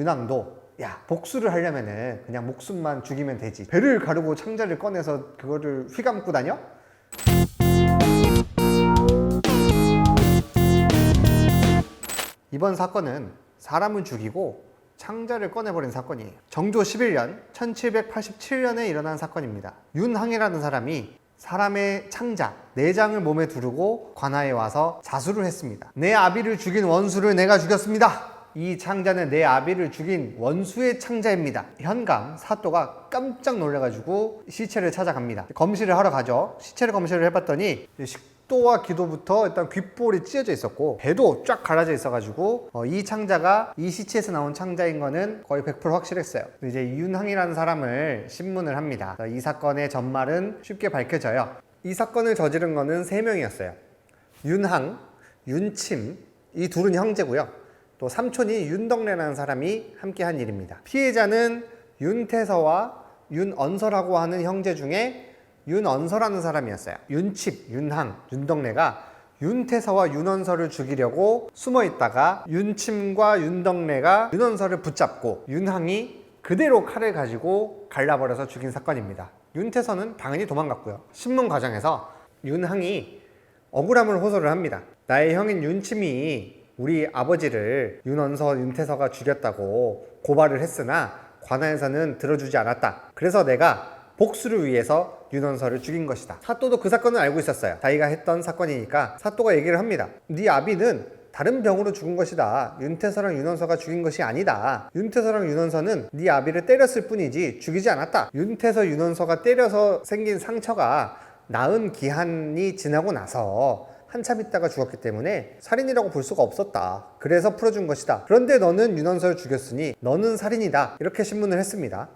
윤왕도 야, 복수를 하려면은 그냥 목숨만 죽이면 되지, 배를 가르고 창자를 꺼내서 그거를 휘감고 다녀? 이번 사건은 사람을 죽이고 창자를 꺼내버린 사건이에요. 정조 11년 1787년에 일어난 사건입니다. 윤항이라는 사람이 사람의 창자, 내장을 몸에 두르고 관아에 와서 자수를 했습니다. 내 아비를 죽인 원수를 내가 죽였습니다. 이 창자는 내 아비를 죽인 원수의 창자입니다. 현감 사또가 깜짝 놀라가지고 시체를 찾아갑니다. 검시를 하러 가죠. 시체를 검시를 해봤더니 식도와 기도부터 일단 귓볼이 찢어져 있었고 배도 쫙 갈라져 있어가지고 이 창자가 이 시체에서 나온 창자인 거는 거의 100% 확실했어요. 이제 윤항이라는 사람을 신문을 합니다. 이 사건의 전말은 쉽게 밝혀져요. 이 사건을 저지른 거는 3명이었어요. 윤항, 윤침, 이 둘은 형제고요. 또 삼촌이 윤덕래라는 사람이 함께 한 일입니다. 피해자는 윤태서와 윤언서라고 하는 형제 중에 윤언서라는 사람이었어요. 윤칩, 윤항, 윤덕래가 윤태서와 윤언서를 죽이려고 숨어 있다가 윤침과 윤덕래가 윤언서를 붙잡고 윤항이 그대로 칼을 가지고 갈라버려서 죽인 사건입니다. 윤태서는 당연히 도망갔고요. 신문 과정에서 윤항이 억울함을 호소를 합니다. 나의 형인 윤침이 우리 아버지를 윤언서, 윤태서가 죽였다고 고발을 했으나 관아에서는 들어주지 않았다. 그래서 내가 복수를 위해서 윤언서를 죽인 것이다. 사또도 그 사건을 알고 있었어요. 자기가 했던 사건이니까 사또가 얘기를 합니다. 네 아비는 다른 병으로 죽은 것이다. 윤태서랑 윤언서가 죽인 것이 아니다. 윤태서랑 윤언서는 네 아비를 때렸을 뿐이지 죽이지 않았다. 윤태서, 윤언서가 때려서 생긴 상처가 나은 기한이 지나고 나서 한참 있다가 죽었기 때문에 살인이라고 볼 수가 없었다. 그래서 풀어준 것이다. 그런데 너는 윤언서를 죽였으니 너는 살인이다. 이렇게 신문을 했습니다.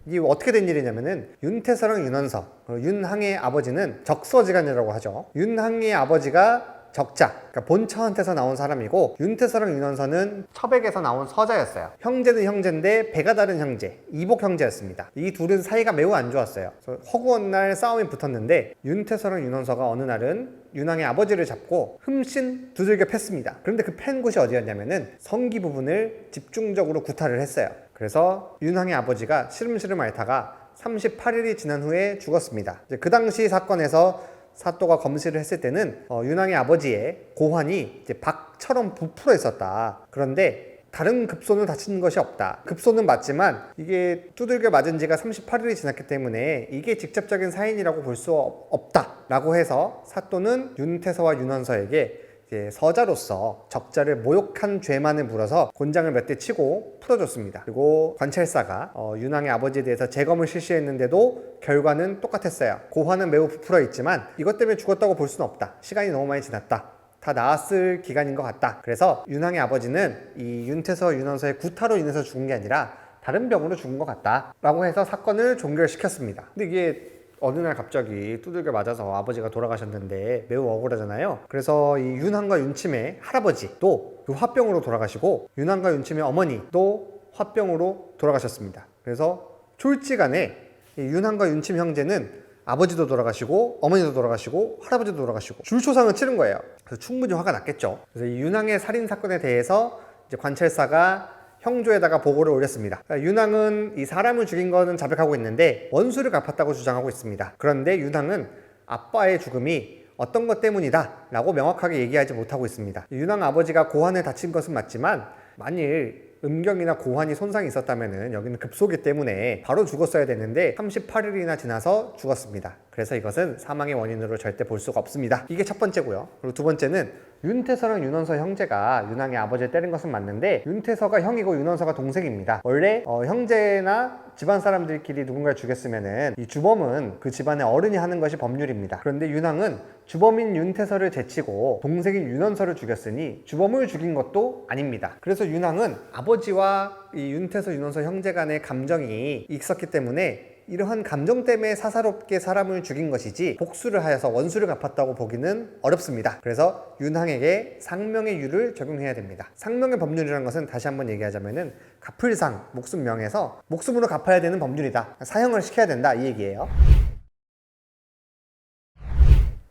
이게 어떻게 된 일이냐면은 윤태서랑 윤언서, 윤항의 아버지는 적서지간이라고 하죠. 윤항의 아버지가 적자, 그러니까 본처한테서 나온 사람이고 윤태서랑 윤언서는 처백에서 나온 서자였어요. 형제는 형제인데 배가 다른 형제, 이복 형제였습니다. 이 둘은 사이가 매우 안 좋았어요. 그래서 허구한 날 싸움이 붙었는데 윤태서랑 윤언서가 어느 날은 윤항의 아버지를 잡고 흠씬 두들겨 팼습니다. 그런데 그 팬 곳이 어디였냐면은 성기 부분을 집중적으로 구타를 했어요. 그래서 윤항의 아버지가 시름시름 앓다가 38일이 지난 후에 죽었습니다. 그 당시 사건에서 사또가 검시를 했을 때는 윤항의 아버지의 고환이 이제 박처럼 부풀어 있었다. 그런데 다른 급소는 다친 것이 없다. 급소는 맞지만 이게 두들겨 맞은 지가 38일이 지났기 때문에 이게 직접적인 사인이라고 볼 수 없다 라고 해서 사또는 윤태서와 윤언서에게 서자로서 적자를 모욕한 죄만을 물어서 곤장을 몇 대 치고 풀어줬습니다. 그리고 관찰사가 윤항의 아버지에 대해서 재검을 실시했는데도 결과는 똑같았어요. 고환은 매우 부풀어 있지만 이것 때문에 죽었다고 볼 수는 없다. 시간이 너무 많이 지났다. 다 나았을 기간인 것 같다. 그래서 윤항의 아버지는 이 윤태서, 윤언서의 구타로 인해서 죽은 게 아니라 다른 병으로 죽은 것 같다 라고 해서 사건을 종결시켰습니다. 근데 이게 어느 날 갑자기 두들겨 맞아서 아버지가 돌아가셨는데 매우 억울하잖아요. 그래서 이 윤항과 윤침의 할아버지도 그 화병으로 돌아가시고 윤항과 윤침의 어머니도 화병으로 돌아가셨습니다. 그래서 졸지간에 이 윤항과 윤침 형제는 아버지도 돌아가시고 어머니도 돌아가시고 할아버지도 돌아가시고 줄초상을 치른 거예요. 그래서 충분히 화가 났겠죠. 그래서 이 윤항의 살인 사건에 대해서 이제 관찰사가 형조에다가 보고를 올렸습니다. 윤항은 이 사람을 죽인 거는 자백하고 있는데 원수를 갚았다고 주장하고 있습니다. 그런데 윤항은 아빠의 죽음이 어떤 것 때문이다 라고 명확하게 얘기하지 못하고 있습니다. 윤항 아버지가 고환에 다친 것은 맞지만 만일 음경이나 고환이 손상이 있었다면 여기는 급소기 때문에 바로 죽었어야 되는데 38일이나 지나서 죽었습니다. 그래서 이것은 사망의 원인으로 절대 볼 수가 없습니다. 이게 첫 번째고요. 그리고 두 번째는 윤태서랑 윤언서 형제가 윤항의 아버지를 때린 것은 맞는데 윤태서가 형이고 윤언서가 동생입니다. 원래 형제나 집안 사람들끼리 누군가를 죽였으면은 이 주범은 그 집안의 어른이 하는 것이 법률입니다. 그런데 윤항은 주범인 윤태서를 제치고 동생인 윤언서를 죽였으니 주범을 죽인 것도 아닙니다. 그래서 윤항은 아버지와 이 윤태서, 윤언서 형제 간의 감정이 있었기 때문에 이러한 감정 때문에 사사롭게 사람을 죽인 것이지 복수를 하여서 원수를 갚았다고 보기는 어렵습니다. 그래서 윤항에게 상명의 유를 적용해야 됩니다. 상명의 법률이라는 것은 다시 한번 얘기하자면은 갚을상, 목숨 명에서 목숨으로 갚아야 되는 법률이다. 사형을 시켜야 된다 이 얘기예요.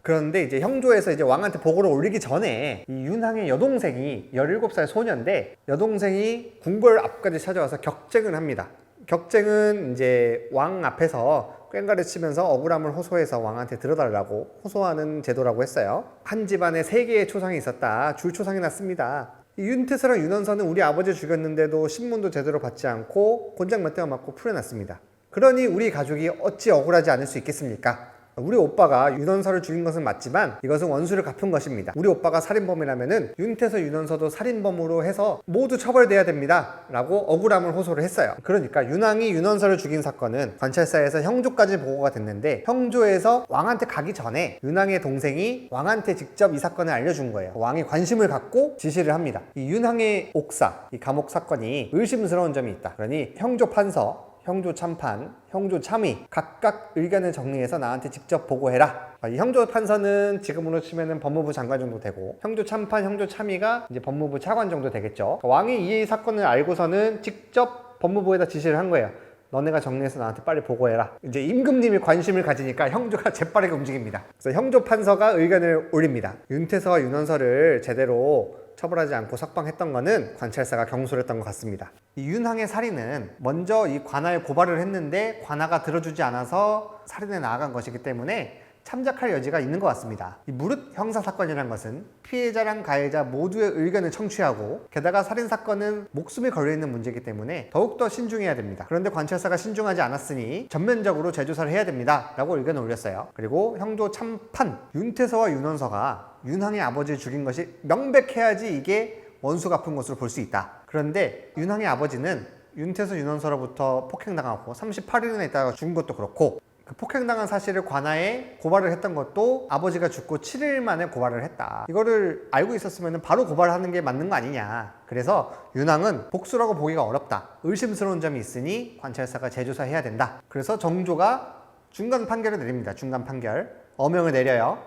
그런데 이제 형조에서 이제 왕한테 보고를 올리기 전에 이 윤항의 여동생이 17살 소년인데 여동생이 궁궐 앞까지 찾아와서 격쟁을 합니다. 격쟁은 이제 왕 앞에서 꽹과를 치면서 억울함을 호소해서 왕한테 들어달라고 호소하는 제도라고 했어요. 한 집안에 3개의 초상이 있었다. 줄초상이 났습니다. 이 윤태서랑 윤원서는 우리 아버지 죽였는데도 신문도 제대로 받지 않고 곤장 몇 대만 맞고 풀려났습니다. 그러니 우리 가족이 어찌 억울하지 않을 수 있겠습니까? 우리 오빠가 윤원서를 죽인 것은 맞지만 이것은 원수를 갚은 것입니다. 우리 오빠가 살인범이라면은 윤태서, 윤원서도 살인범으로 해서 모두 처벌돼야 됩니다 라고 억울함을 호소를 했어요. 그러니까 윤왕이 윤원서를 죽인 사건은 관찰사에서 형조까지 보고가 됐는데 형조에서 왕한테 가기 전에 윤왕의 동생이 왕한테 직접 이 사건을 알려준 거예요. 왕이 관심을 갖고 지시를 합니다. 이 윤왕의 옥사, 이 감옥 사건이 의심스러운 점이 있다. 그러니 형조 판서, 형조 참판, 형조 참의 각각 의견을 정리해서 나한테 직접 보고해라. 이 형조 판서는 지금으로 치면은 법무부 장관 정도 되고 형조 참판, 형조 참의가 이제 법무부 차관 정도 되겠죠. 왕이 이 사건을 알고서는 직접 법무부에다 지시를 한 거예요. 너네가 정리해서 나한테 빨리 보고해라. 이제 임금님이 관심을 가지니까 형조가 재빠르게 움직입니다. 그래서 형조 판서가 의견을 올립니다. 윤태서와 윤원서를 제대로 처벌하지 않고 석방했던 거는 관찰사가 경솔했던 것 같습니다. 이 윤항의 살인은 먼저 이 관아에 고발을 했는데 관아가 들어주지 않아서 살인에 나아간 것이기 때문에 참작할 여지가 있는 것 같습니다. 이 무릇 형사사건이라는 것은 피해자랑 가해자 모두의 의견을 청취하고 게다가 살인사건은 목숨이 걸려있는 문제이기 때문에 더욱더 신중해야 됩니다. 그런데 관찰사가 신중하지 않았으니 전면적으로 재조사를 해야 됩니다 라고 의견을 올렸어요. 그리고 형조 참판, 윤태서와 윤원서가 윤항의 아버지를 죽인 것이 명백해야지 이게 원수 갚은 것으로 볼 수 있다. 그런데 윤항의 아버지는 윤태서, 윤원서로부터 폭행당하고 38일이나 있다가 죽은 것도 그렇고 그 폭행당한 사실을 관아에 고발을 했던 것도 아버지가 죽고 7일 만에 고발을 했다. 이거를 알고 있었으면 바로 고발하는 게 맞는 거 아니냐. 그래서 윤왕은 복수라고 보기가 어렵다. 의심스러운 점이 있으니 관찰사가 재조사해야 된다. 그래서 정조가 중간 판결을 내립니다. 중간 판결. 어명을 내려요.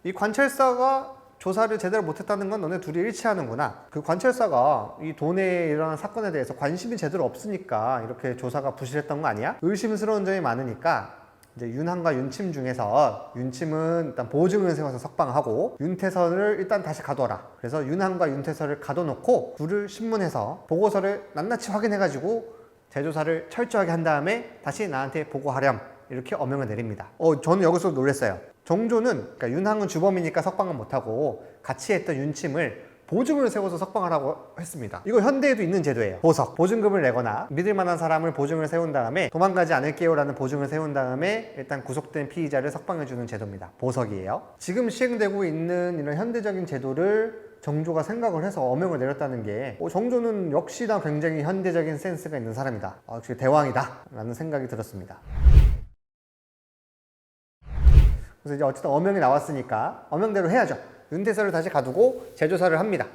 이 관찰사가 조사를 제대로 못했다는 건 너네 둘이 일치하는구나. 그 관찰사가 이 돈에 일어난 사건에 대해서 관심이 제대로 없으니까 이렇게 조사가 부실했던 거 아니야? 의심스러운 점이 많으니까 이제 윤항과 윤침 중에서 윤침은 일단 보증을 세워서 석방하고 윤태서를 일단 다시 가둬라. 그래서 윤항과 윤태서를 가둬놓고 둘을 신문해서 보고서를 낱낱이 확인해가지고 재조사를 철저하게 한 다음에 다시 나한테 보고하렴. 이렇게 어명을 내립니다. 저는 여기서 놀랐어요. 정조는 그러니까 윤항은 주범이니까 석방은 못하고 같이 했던 윤침을 보증을 세워서 석방하라고 했습니다. 이거 현대에도 있는 제도예요. 보석, 보증금을 내거나 믿을 만한 사람을 보증을 세운 다음에 도망가지 않을게요 라는 보증을 세운 다음에 일단 구속된 피의자를 석방해주는 제도입니다. 보석이에요. 지금 시행되고 있는 이런 현대적인 제도를 정조가 생각을 해서 어명을 내렸다는 게 정조는 역시나 굉장히 현대적인 센스가 있는 사람이다. 역시 대왕이다 라는 생각이 들었습니다. 그래서 이제 어쨌든 어명이 나왔으니까 어명대로 해야죠. 윤태서를 다시 가두고 재조사를 합니다.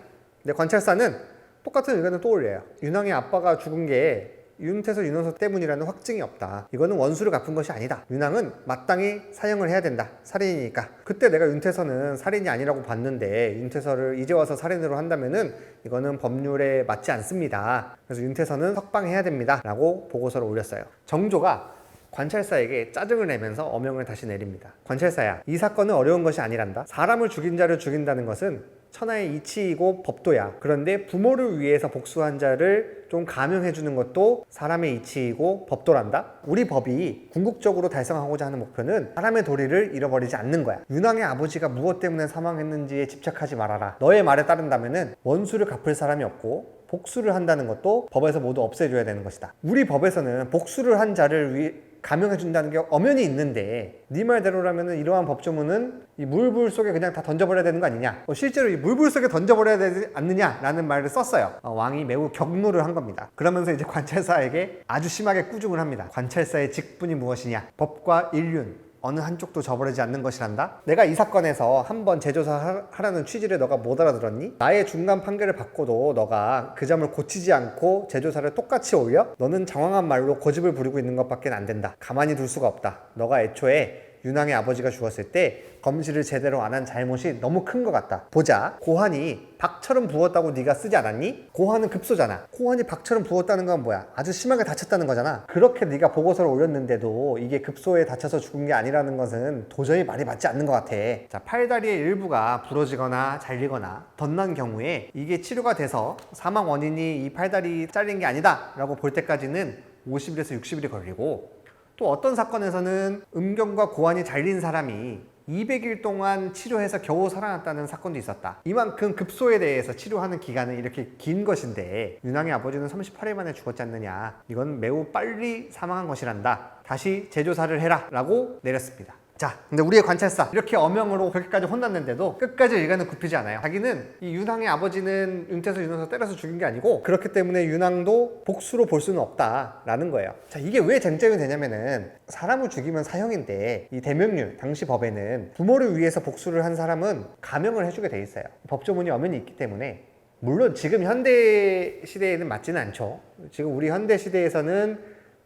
근데 관찰사는 똑같은 의견을 또 올려요. 윤왕의 아빠가 죽은 게 윤태서, 윤원서 때문이라는 확증이 없다. 이거는 원수를 갚은 것이 아니다. 윤왕은 마땅히 사형을 해야 된다. 살인이니까. 그때 내가 윤태서는 살인이 아니라고 봤는데 윤태서를 이제 와서 살인으로 한다면은 이거는 법률에 맞지 않습니다. 그래서 윤태서는 석방해야 됩니다. 라고 보고서를 올렸어요. 정조가 관찰사에게 짜증을 내면서 어명을 다시 내립니다. 관찰사야, 이 사건은 어려운 것이 아니란다. 사람을 죽인 자를 죽인다는 것은 천하의 이치이고 법도야. 그런데 부모를 위해서 복수한 자를 좀 감형해 주는 것도 사람의 이치이고 법도란다. 우리 법이 궁극적으로 달성하고자 하는 목표는 사람의 도리를 잃어버리지 않는 거야. 윤왕의 아버지가 무엇 때문에 사망했는지에 집착하지 말아라. 너의 말에 따른다면은 원수를 갚을 사람이 없고 복수를 한다는 것도 법에서 모두 없애줘야 되는 것이다. 우리 법에서는 복수를 한 자를 감형해준다는 게 엄연히 있는데 네 말대로라면 이러한 법조문은 이 물불 속에 그냥 다 던져버려야 되는 거 아니냐. 실제로 이 물불 속에 던져버려야 되지 않느냐라는 말을 썼어요. 왕이 매우 격노를 한 겁니다. 그러면서 이제 관찰사에게 아주 심하게 꾸중을 합니다. 관찰사의 직분이 무엇이냐. 법과 인륜 어느 한쪽도 저버리지 않는 것이란다. 내가 이 사건에서 한번 재조사하라는 취지를 너가 못 알아들었니? 나의 중간 판결을 받고도 너가 그 점을 고치지 않고 재조사를 똑같이 올려? 너는 장황한 말로 고집을 부리고 있는 것밖에 안 된다. 가만히 둘 수가 없다. 너가 애초에 윤왕의 아버지가 죽었을 때 검시를 제대로 안 한 잘못이 너무 큰 것 같다. 보자. 고환이 박처럼 부었다고 네가 쓰지 않았니? 고환은 급소잖아. 고환이 박처럼 부었다는 건 뭐야? 아주 심하게 다쳤다는 거잖아. 그렇게 네가 보고서를 올렸는데도 이게 급소에 다쳐서 죽은 게 아니라는 것은 도저히 말이 맞지 않는 것 같아. 자, 팔다리의 일부가 부러지거나 잘리거나 덧난 경우에 이게 치료가 돼서 사망 원인이 이 팔다리 잘린 게 아니다 라고 볼 때까지는 50일에서 60일이 걸리고, 또 어떤 사건에서는 음경과 고환이 잘린 사람이 200일 동안 치료해서 겨우 살아났다는 사건도 있었다. 이만큼 급소에 대해서 치료하는 기간은 이렇게 긴 것인데 윤왕의 아버지는 38일 만에 죽었지 않느냐. 이건 매우 빨리 사망한 것이란다. 다시 재조사를 해라 라고 내렸습니다. 자, 근데 우리의 관찰사 이렇게 어명으로 그렇게까지 혼났는데도 끝까지 의견은 굽히지 않아요. 자기는 이 윤왕의 아버지는 윤태서, 윤원서 때려서 죽인 게 아니고 그렇기 때문에 윤왕도 복수로 볼 수는 없다라는 거예요. 자, 이게 왜 쟁점이 되냐면은 사람을 죽이면 사형인데 이 대명률 당시 법에는 부모를 위해서 복수를 한 사람은 감형을 해주게 돼 있어요. 법조문이 엄연히 있기 때문에. 물론 지금 현대 시대에는 맞지는 않죠. 지금 우리 현대 시대에서는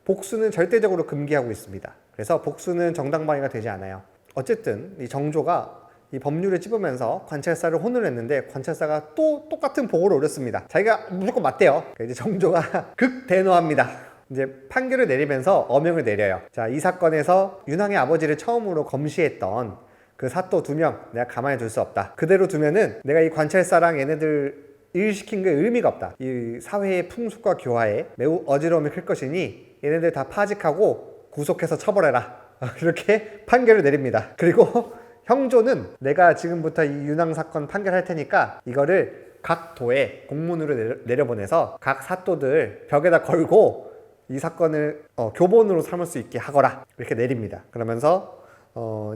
복수는 절대적으로 금기하고 있습니다. 그래서 복수는 정당방위가 되지 않아요. 어쨌든 이 정조가 이 법률을 찝으면서 관찰사를 혼을 냈는데 관찰사가 또 똑같은 보고를 올렸습니다. 자기가 무조건 맞대요. 이제 정조가 극대노합니다. 이제 판결을 내리면서 어명을 내려요. 자, 이 사건에서 윤왕의 아버지를 처음으로 검시했던 그 사또 2명 내가 가만히 둘 수 없다. 그대로 두면은 내가 이 관찰사랑 얘네들 일시킨 게 의미가 없다. 이 사회의 풍속과 교화에 매우 어지러움이 클 것이니 얘네들 다 파직하고 구속해서 처벌해라. 이렇게 판결을 내립니다. 그리고 형조는 내가 지금부터 이 윤왕 사건 판결할 테니까 이거를 각 도에 공문으로 내려보내서 각 사또들 벽에다 걸고 이 사건을 교본으로 삼을 수 있게 하거라. 이렇게 내립니다. 그러면서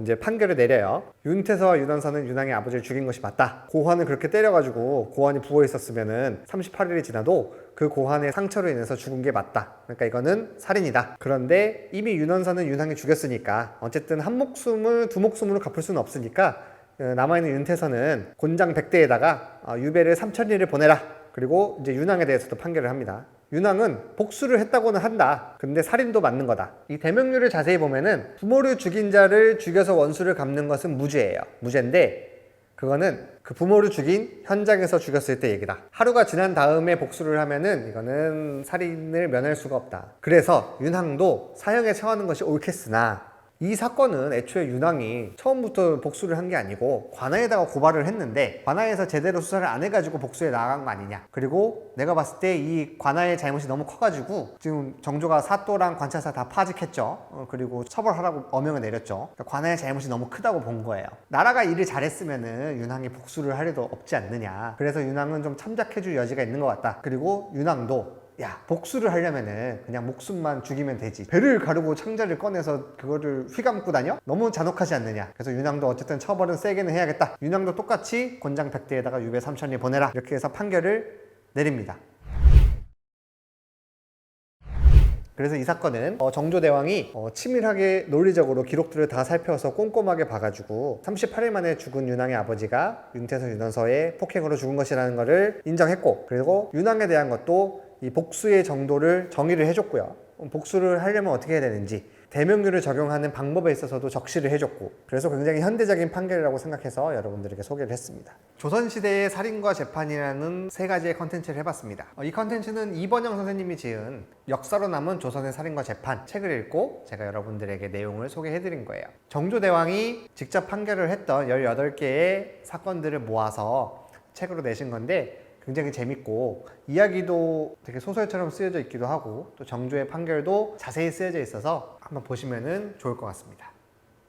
이제 판결을 내려요. 윤태서와 윤원서는 윤왕의 아버지를 죽인 것이 맞다. 고환을 그렇게 때려가지고 고환이 부어 있었으면은 38일이 지나도 그 고환의 상처로 인해서 죽은 게 맞다. 그러니까 이거는 살인이다. 그런데 이미 윤원서는 윤왕이 죽였으니까 어쨌든 한 목숨을 두 목숨으로 갚을 수는 없으니까 남아있는 윤태서는 곤장 100대에다가 유배를 3천리를 보내라. 그리고 이제 윤왕에 대해서도 판결을 합니다. 윤왕은 복수를 했다고는 한다. 근데 살인도 맞는 거다. 이 대명률을 자세히 보면은 부모를 죽인 자를 죽여서 원수를 갚는 것은 무죄예요. 무죄인데 그거는 그 부모를 죽인 현장에서 죽였을 때 얘기다. 하루가 지난 다음에 복수를 하면은 이거는 살인을 면할 수가 없다. 그래서 윤왕도 사형에 처하는 것이 옳겠으나 이 사건은 애초에 윤왕이 처음부터 복수를 한 게 아니고 관아에다가 고발을 했는데 관아에서 제대로 수사를 안 해가지고 복수에 나간 거 아니냐. 그리고 내가 봤을 때 이 관아의 잘못이 너무 커가지고 지금 정조가 사또랑 관찰사 다 파직했죠. 그리고 처벌하라고 어명을 내렸죠. 그러니까 관아의 잘못이 너무 크다고 본 거예요. 나라가 일을 잘했으면은 윤왕이 복수를 할 일도 없지 않느냐. 그래서 윤왕은 좀 참작해줄 여지가 있는 것 같다. 그리고 윤왕도 야, 복수를 하려면은 그냥 목숨만 죽이면 되지. 배를 가르고 창자를 꺼내서 그거를 휘감고 다녀? 너무 잔혹하지 않느냐. 그래서 윤왕도 어쨌든 처벌은 세게는 해야겠다. 윤왕도 똑같이 곤장 100대에다가 유배 3천리 보내라. 이렇게 해서 판결을 내립니다. 그래서 이 사건은 정조대왕이 치밀하게 논리적으로 기록들을 다 살펴서 꼼꼼하게 봐가지고 38일 만에 죽은 윤왕의 아버지가 윤태서, 윤원서의 폭행으로 죽은 것이라는 것을 인정했고, 그리고 윤왕에 대한 것도 이 복수의 정도를 정의를 해줬고요. 복수를 하려면 어떻게 해야 되는지 대명률을 적용하는 방법에 있어서도 적시를 해줬고, 그래서 굉장히 현대적인 판결이라고 생각해서 여러분들에게 소개를 했습니다. 조선시대의 살인과 재판이라는 3가지의 컨텐츠를 해봤습니다. 이 컨텐츠는 이번영 선생님이 지은 역사로 남은 조선의 살인과 재판 책을 읽고 제가 여러분들에게 내용을 소개해드린 거예요. 정조대왕이 직접 판결을 했던 18개의 사건들을 모아서 책으로 내신 건데 굉장히 재밌고 이야기도 되게 소설처럼 쓰여져 있기도 하고 또 정조의 판결도 자세히 쓰여져 있어서 한번 보시면 좋을 것 같습니다.